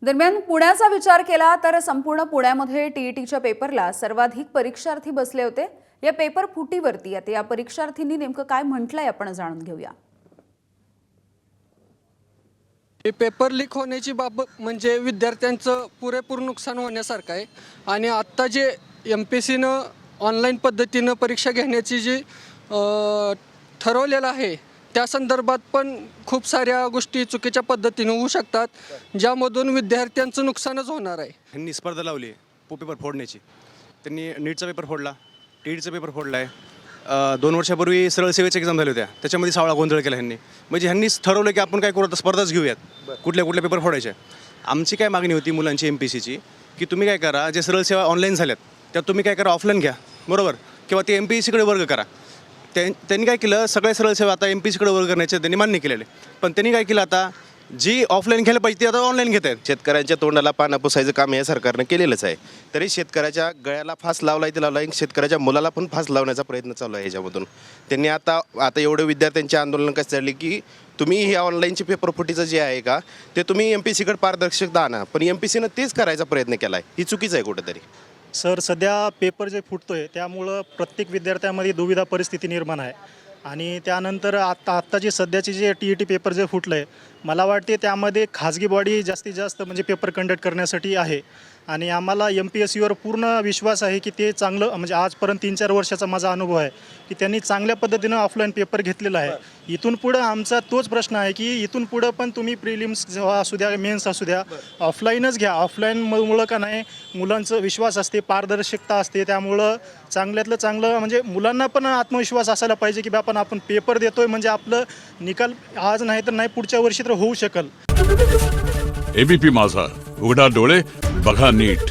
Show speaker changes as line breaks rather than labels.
दरम्यान पुण्याचा विचार केला तर संपूर्ण पुण्यामध्ये टीईटीच्या पेपरला सर्वाधिक परीक्षार्थी बसले होते। या पेपर फुटीवरती आता या परीक्षार्थींनी नेमकं काय म्हटलंय आपण जाणून घेऊया।
हे पेपर लीक होण्याची बाबत म्हणजे विद्यार्थ्यांचं पुरेपूर नुकसान होण्यासारखं आहे आणि आत्ता जे MPSCनं ऑनलाईन पद्धतीनं परीक्षा घेण्याची जी ठरवलेलं आहे त्या संदर्भात पण खूप साऱ्या गोष्टी चुकीच्या पद्धतीने होऊ शकतात, ज्यामधून विद्यार्थ्यांचं नुकसानच होणार आहे।
ह्यांनी स्पर्धा लावली आहे पेपर फोडण्याची। त्यांनी नीटचा पेपर फोडला, टीईटीचा पेपर फोडला आहे। 2 वर्षापूर्वी सरळ सेवेच्या एक्झाम झाल्या होत्या, त्याच्यामध्ये सावळा गोंधळ केला ह्यांनी। म्हणजे ह्यांनीच ठरवलं की आपण काय करू आता स्पर्धाच घेऊयात, कुठल्या पेपर फोडायचे। आमची काय मागणी होती मुलांची MPSCची की तुम्ही काय करा, जे सरळ सेवा ऑनलाईन झाल्यात त्या तुम्ही काय करा ऑफलाईन घ्या, बरोबर, किंवा ते MPSCकडे वर्ग करा। त्यांनी काय केलं, सगळे सरळ सेवा आता MPSCकडे वर्ग करण्याचे त्यांनी मान्य केलेले, पण त्यांनी काय केलं आता जी ऑफलाईन घ्यायला पाहिजे ती आता ऑनलाईन घेत आहेत।
शेतकऱ्यांच्या तोंडाला पानं पुसायचं काम या सरकारनं केलेलंच आहे, तरी शेतकऱ्याच्या गळ्याला फास लावला ते लावला, शेतकऱ्याच्या मुलाला पण फास लावण्याचा प्रयत्न चालू आहे ह्याच्यामधून। त्यांनी आता एवढे विद्यार्थ्यांचे आंदोलन कसं चालले की तुम्ही हे ऑनलाईनचे पेपर फुटीचं जे आहे का ते तुम्ही MPSCकडे पारदर्शकता आणा, पण MPSCनं तेच करायचा प्रयत्न केला आहे, ही चुकीचं आहे कुठंतरी।
सर, सध्या पेपर जे फुटतोय त्यामुळं प्रत्येक विद्यार्थ्यामध्ये दुविधा परिस्थिती निर्माण आहे आणि त्यानंतर आत्ताची सध्याची जे TET पेपर जे फुटलं आहे, मला वाटते त्यामध्ये खाजगी बॉडी जास्तीत जास्त म्हणजे पेपर कंडक्ट करण्यासाठी आहे आणि आम्हाला MPSCवर पूर्ण विश्वास आहे की ते चांगलं म्हणजे आजपर्यंत 3-4 वर्षाचा माझा अनुभव आहे की त्यांनी चांगल्या पद्धतीनं ऑफलाईन पेपर घेतलेला आहे। इथून पुढं आमचा तोच प्रश्न आहे की इथून पुढं पण तुम्ही प्रिलिम्स असू द्या, मेन्स असू द्या, ऑफलाईनच घ्या। ऑफलाईनमुळं का नाही, मुलांचं विश्वास असते, पारदर्शकता असते, त्यामुळं चांगल्यातलं चांगलं म्हणजे मुलांना पण आत्मविश्वास असायला पाहिजे की आपण पेपर देतोय म्हणजे आपलं निकाल आज नाही तर नाही पुढच्या वर्षी तर होऊ शकल।
ABP माझा, उघडा डोळे बघा नीट।